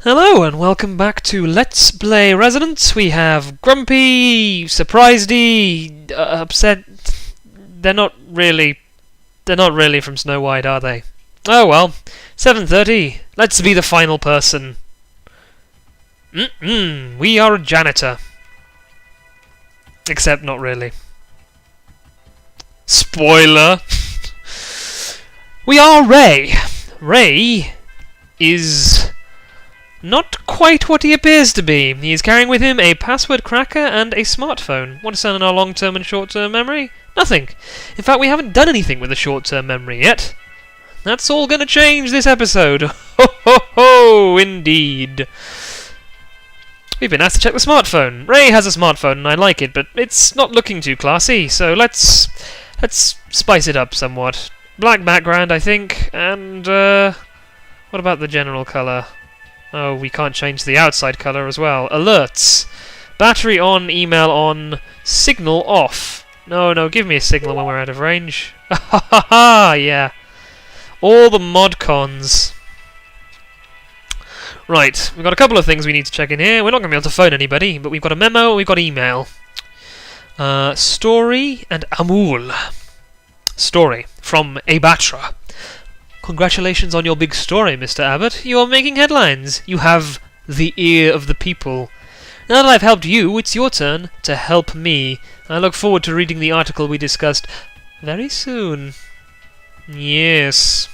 Hello and welcome back to Let's Play Residents. We have Grumpy, Surprisedy, Upset. They're not really from Snow White, are they? Oh well, 7:30. Let's be the final person. We are a janitor. Except not really. Spoiler. We are Ray. Ray is not quite what he appears to be. He is carrying with him a password cracker and a smartphone. What is done in our long-term and short-term memory? Nothing. In fact, we haven't done anything with the short-term memory yet. That's all going to change this episode. Ho ho ho, indeed. We've been asked to check the smartphone. Ray has a smartphone and I like it, but it's not looking too classy, so let's spice it up somewhat. Black background, I think, and what about the general colour? Oh, we can't change the outside colour as well. Alerts. Battery on, email on, signal off. No, give me a signal when we're out of range. Ha ha ha, yeah. All the mod cons. Right, we've got a couple of things we need to check in here. We're not going to be able to phone anybody, but we've got a memo and we've got email. Story and Amul. Story from Abatra. Congratulations on your big story, Mr. Abbott. You are making headlines. You have the ear of the people. Now that I've helped you, it's your turn to help me. I look forward to reading the article we discussed very soon. Yes.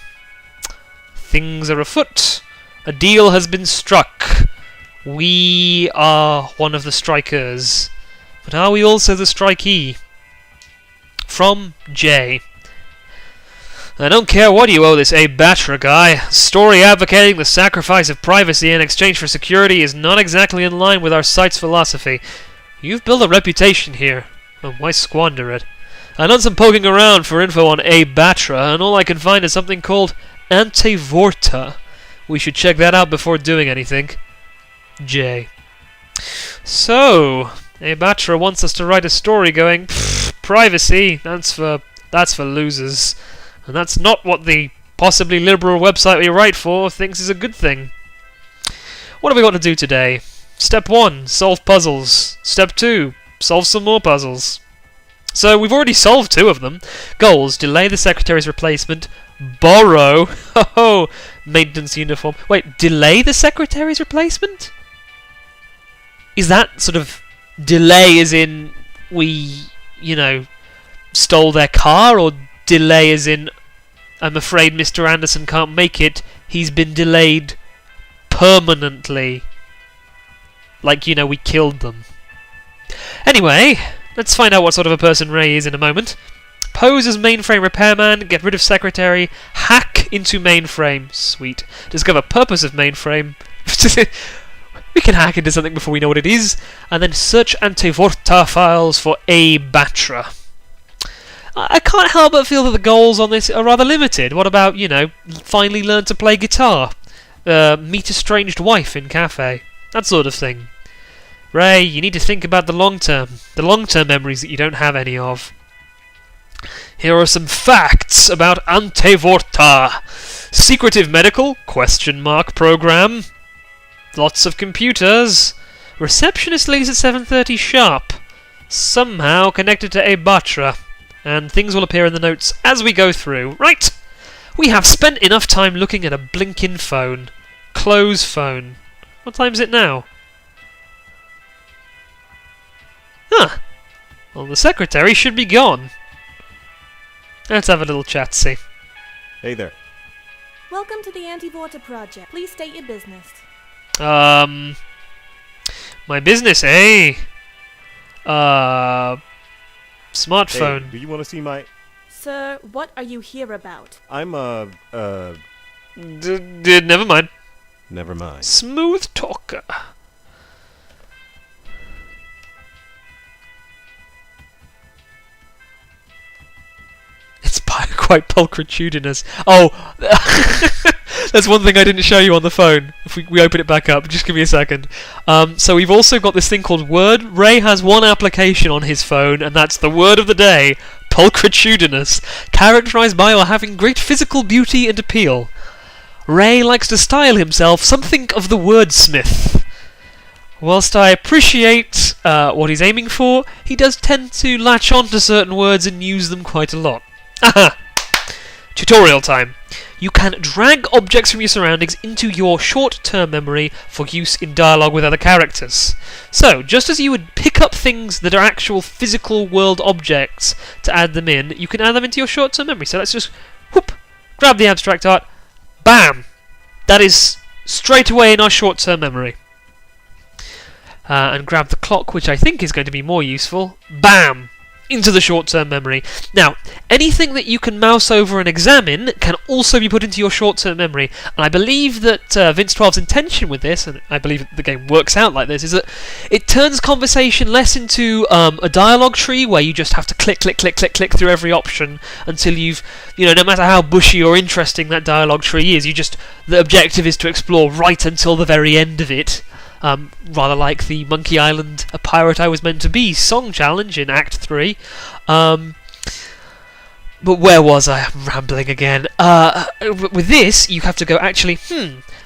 Things are afoot. A deal has been struck. We are one of the strikers. But are we also the strikee? From Jay. I don't care what you owe this Abatra guy. Story advocating the sacrifice of privacy in exchange for security is not exactly in line with our site's philosophy. You've built a reputation here, and why squander it? I've done some poking around for info on Abatra, and all I can find is something called Antivorta. We should check that out before doing anything. J. So, Abatra wants us to write a story going, privacy, that's for losers. And that's not what the possibly liberal website we write for thinks is a good thing. What have we got to do today? Step 1, solve puzzles. Step 2, solve some more puzzles. So we've already solved 2 of them. Goals, delay the secretary's replacement. Borrow. Oh, maintenance uniform. Wait, delay the secretary's replacement? Is that sort of delay as in we, stole their car, or delay as in I'm afraid Mr. Anderson can't make it, he's been delayed permanently? Like, we killed them. Anyway, let's find out what sort of a person Ray is in a moment. Pose as mainframe repairman, get rid of secretary, hack into mainframe. Sweet. Discover purpose of mainframe. We can hack into something before we know what it is. And then search Antivorta files for Abatra. I can't help but feel that the goals on this are rather limited. What about, finally learn to play guitar? Meet estranged wife in cafe? That sort of thing. Ray, you need to think about the long term. The long-term memories that you don't have any of. Here are some facts about Antivorta. Secretive medical? ? Program. Lots of computers. Receptionist leaves at 7:30 sharp. Somehow connected to Abatra. And things will appear in the notes as we go through. Right! We have spent enough time looking at a blinking phone. Close phone. What time is it now? Huh. Well, the secretary should be gone. Let's have a little chat-see. Hey there. Welcome to the Antivorta project. Please state your business. My business, eh? Smartphone. Hey, do you want to see my... Sir, what are you here about? I'm Never mind. Never mind. Smooth talker. It's quite pulchritudinous. Oh, that's one thing I didn't show you on the phone. If we open it back up, just give me a second. So we've also got this thing called Word. Ray has one application on his phone, and that's the word of the day, pulchritudinous, characterized by or having great physical beauty and appeal. Ray likes to style himself something of the wordsmith. Whilst I appreciate what he's aiming for, he does tend to latch on to certain words and use them quite a lot. Aha! Tutorial time. You can drag objects from your surroundings into your short-term memory for use in dialogue with other characters. So, just as you would pick up things that are actual physical world objects to add them in, you can add them into your short-term memory. So let's just, whoop, grab the abstract art, bam! That is straight away in our short-term memory. And grab the clock, which I think is going to be more useful, bam! Into the short-term memory. Now, anything that you can mouse over and examine can also be put into your short-term memory, and I believe that Vince 12's intention with this, and I believe that the game works out like this, is that it turns conversation less into a dialogue tree where you just have to click through every option until you've, no matter how bushy or interesting that dialogue tree is, the objective is to explore right until the very end of it. Rather like the Monkey Island A Pirate I Was Meant to Be song challenge in Act 3. But where was I? I'm rambling again. With this, you have to go, actually,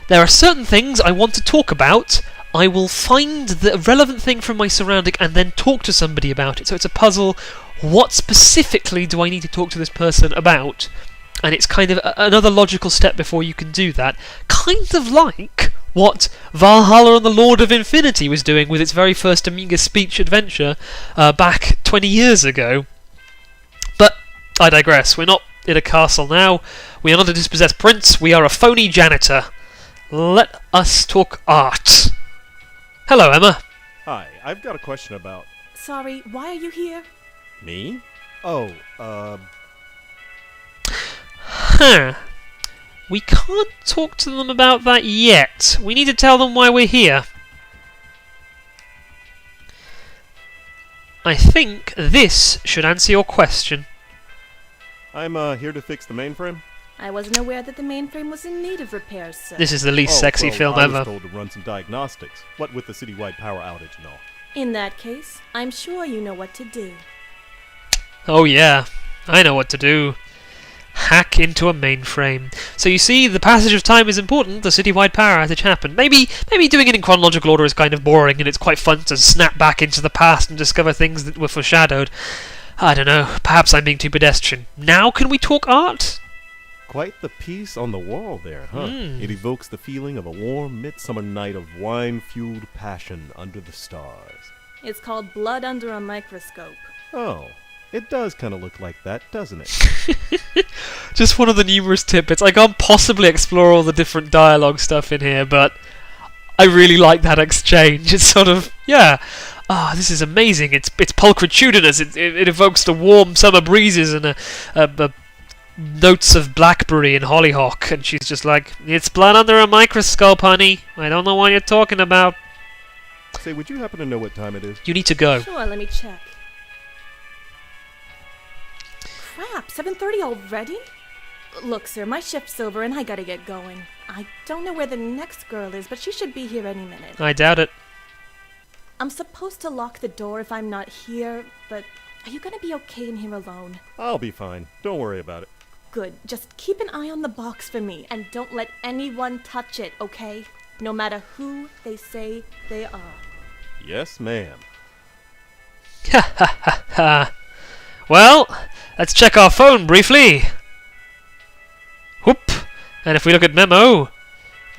there are certain things I want to talk about. I will find the relevant thing from my surrounding and then talk to somebody about it. So it's a puzzle. What specifically do I need to talk to this person about? And it's kind of another logical step before you can do that. Kind of like what Valhalla and the Lord of Infinity was doing with its very first Amiga speech adventure back 20 years ago. But I digress. We're not in a castle now. We are not a dispossessed prince. We are a phony janitor. Let us talk art. Hello, Emma. Hi, I've got a question about... Sorry, why are you here? Me? Oh, Huh. We can't talk to them about that yet. We need to tell them why we're here. I think this should answer your question. I'm here to fix the mainframe. I wasn't aware that the mainframe was in need of repairs, sir. This is the least sexy film I ever. was told to run some diagnostics. What with the citywide power outage and all. In that case, I'm sure you know what to do. Oh yeah, I know what to do. Hack into a mainframe. So you see, the passage of time is important, the citywide power outage happened. Maybe doing it in chronological order is kind of boring, and it's quite fun to snap back into the past and discover things that were foreshadowed. I don't know, perhaps I'm being too pedestrian. Now can we talk art? Quite the piece on the wall there, huh? It evokes the feeling of a warm midsummer night of wine-fueled passion under the stars. It's called Blood Under a Microscope. Oh, it does kind of look like that, doesn't it? Just one of the numerous tidbits. I can't possibly explore all the different dialogue stuff in here, but I really like that exchange. It's sort of, this is amazing. It's pulchritudinous. It evokes the warm summer breezes and a notes of blackberry and hollyhock. And she's just like, it's blood under a microscope, honey. I don't know what you're talking about. Say, would you happen to know what time it is? You need to go. Sure, let me check. Crap, 7:30 already? Look, sir, my shift's over and I gotta get going. I don't know where the next girl is, but she should be here any minute. I doubt it. I'm supposed to lock the door if I'm not here, but are you gonna be okay in here alone? I'll be fine. Don't worry about it. Good. Just keep an eye on the box for me, and don't let anyone touch it, okay? No matter who they say they are. Yes, ma'am. Ha ha ha ha. Well, let's check our phone briefly. Whoop. And if we look at memo,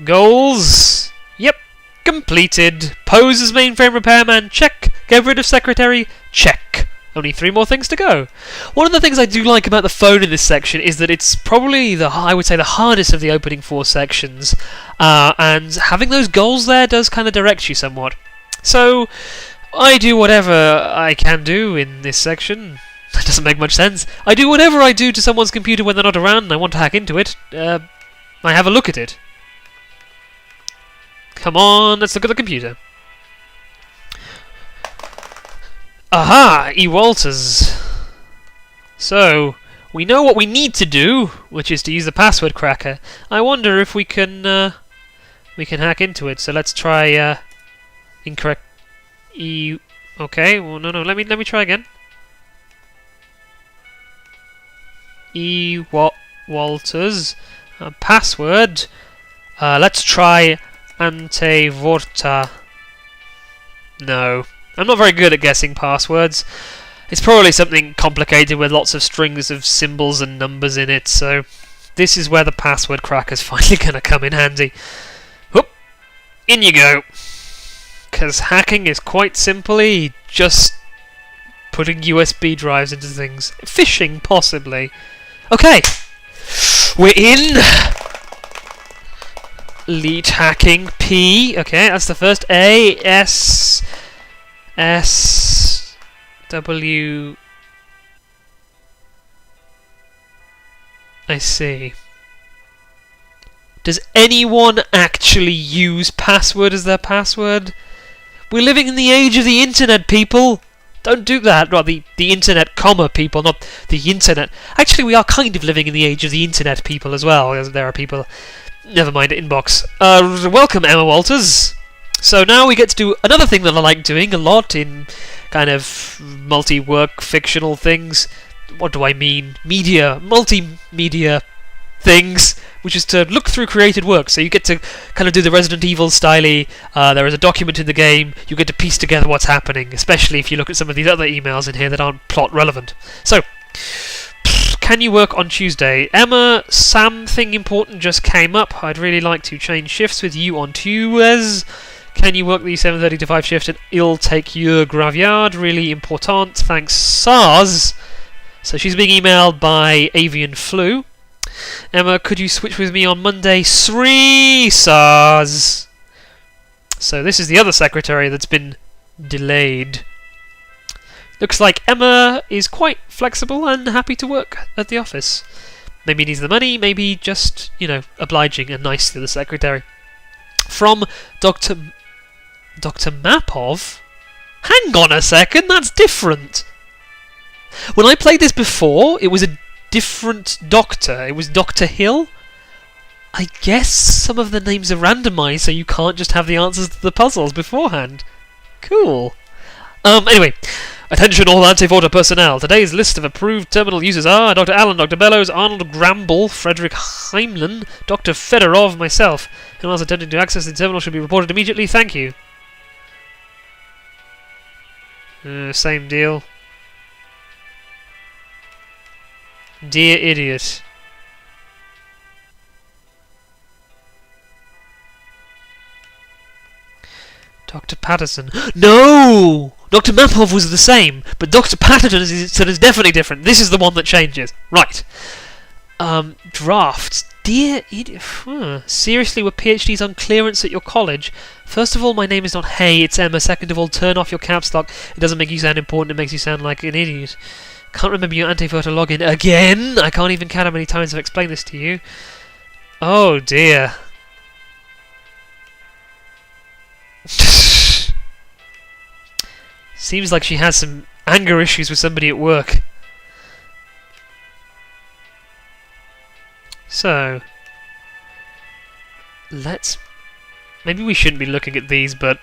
goals, yep, completed. Pose as mainframe repairman, check. Get rid of secretary, check. Only 3 more things to go. One of the things I do like about the phone in this section is that it's probably I would say the hardest of the opening 4 sections, and having those goals there does kind of direct you somewhat. So I do whatever I can do in this section. That doesn't make much sense. I do whatever I do to someone's computer when they're not around and I want to hack into it. I have a look at it. Come on, let's look at the computer. Aha! E. Walters. So, we know what we need to do, which is to use the password cracker. I wonder if we can hack into it. So let's try incorrect E. Okay, well no, let me try again. E. Walters. Password Let's try ante vorta. No. I'm not very good at guessing passwords. It's probably something complicated with lots of strings of symbols and numbers in it, so this is where the password cracker's finally going to come in handy. Whoop! In you go. Because hacking is quite simply just putting USB drives into things. Phishing, possibly. Okay! We're in! Lead hacking, P. Okay, that's the first. A, S, S, W. I see. Does anyone actually use password as their password? We're living in the age of the internet, people! Don't do that. Well, the internet, comma, people, not the internet. Actually, we are kind of living in the age of the internet, people, as well, as there are people... Never mind, inbox. Welcome, Emma Walters. So now we get to do another thing that I like doing a lot in kind of multi-work fictional things. What do I mean? Multimedia things, which is to look through created work. So you get to kind of do the Resident Evil styley. There is a document in the game. You get to piece together what's happening, especially if you look at some of these other emails in here that aren't plot relevant. So, can you work on Tuesday? Emma, something important just came up. I'd really like to change shifts with you on Tuesdays. Can you work the 7:30 to 5 shift and I'll take your graveyard? Really important. Thanks, SARS. So she's being emailed by Avian Flu. Emma, could you switch with me on Monday? Sri SARS. So this is the other secretary that's been delayed. Looks like Emma is quite flexible and happy to work at the office. Maybe needs the money, maybe just, obliging and nice to the secretary. From Dr. Mapov? Hang on a second, that's different! When I played this before, it was a different doctor. It was Dr. Hill. I guess some of the names are randomized, so you can't just have the answers to the puzzles beforehand. Cool. Anyway, attention all anti-Vorta personnel. Today's list of approved terminal users are Dr. Allen, Dr. Bellows, Arnold Gramble, Frederick Heimlen, Dr. Fedorov, myself. Anyone else attempting to access the terminal should be reported immediately. Thank you. Same deal. Dear idiot. Dr. Patterson. No! Dr. Mapov was the same, but Dr. Patterson is definitely different. This is the one that changes. Right. Drafts. Dear idiot. Seriously, were PhDs on clearance at your college? First of all, my name is not Hey, it's Emma. Second of all, turn off your caps lock. It doesn't make you sound important, it makes you sound like an idiot. Can't remember your anti-Vorta login again? I can't even count how many times I've explained this to you. Oh dear. Seems like she has some anger issues with somebody at work. So, maybe we shouldn't be looking at these, but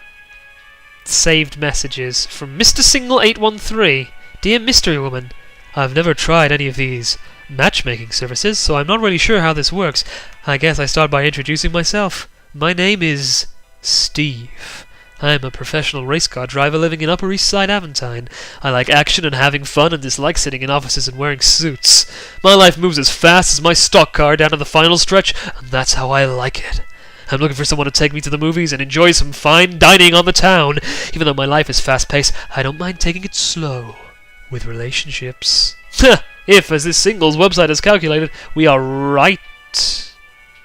saved messages from Mr. Single 813. Dear Mystery Woman, I've never tried any of these matchmaking services, so I'm not really sure how this works. I guess I start by introducing myself. My name is Steve. I'm a professional race car driver living in Upper East Side Aventine. I like action and having fun and dislike sitting in offices and wearing suits. My life moves as fast as my stock car down to the final stretch, and that's how I like it. I'm looking for someone to take me to the movies and enjoy some fine dining on the town. Even though my life is fast-paced, I don't mind taking it slow with relationships. If, as this singles website has calculated, we are right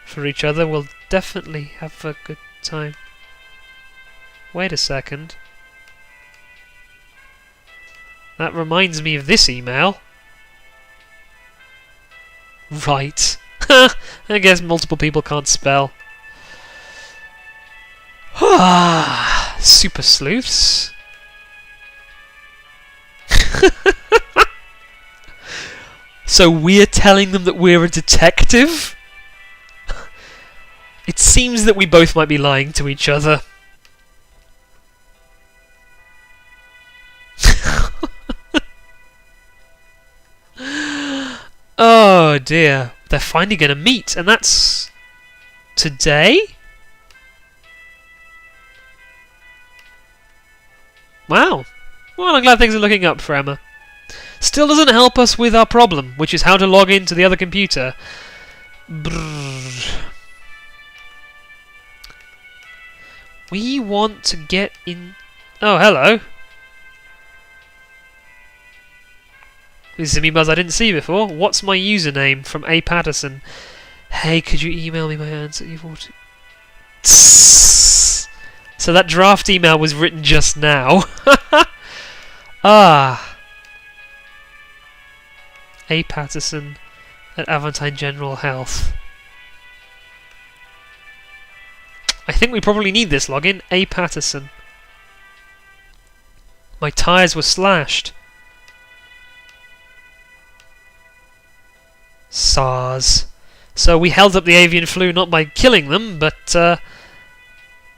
for each other, we'll definitely have a good time. Wait a second. That reminds me of this email. Right. I guess multiple people can't spell. Super sleuths. So we're telling them that we're a detective? It seems that we both might be lying to each other. Oh dear. They're finally going to meet, and that's Today? Wow. Well, I'm glad things are looking up for Emma. Still doesn't help us with our problem, which is how to log into the other computer. Brrr. We want to get in... Oh, hello. These are emails I didn't see before. What's my username? From A. Patterson. Hey, could you email me my answer? So that draft email was written just now. Ah. A. Patterson at Aventine General Health. I think we probably need this login. A. Patterson. My tyres were slashed. SARS. So we held up the avian flu not by killing them, but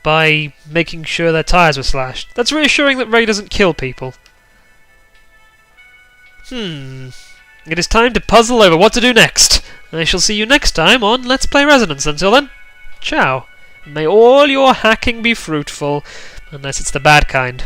by making sure their tyres were slashed. That's reassuring that Ray doesn't kill people. It is time to puzzle over what to do next. I shall see you next time on Let's Play Resonance. Until then, ciao. May all your hacking be fruitful, unless it's the bad kind.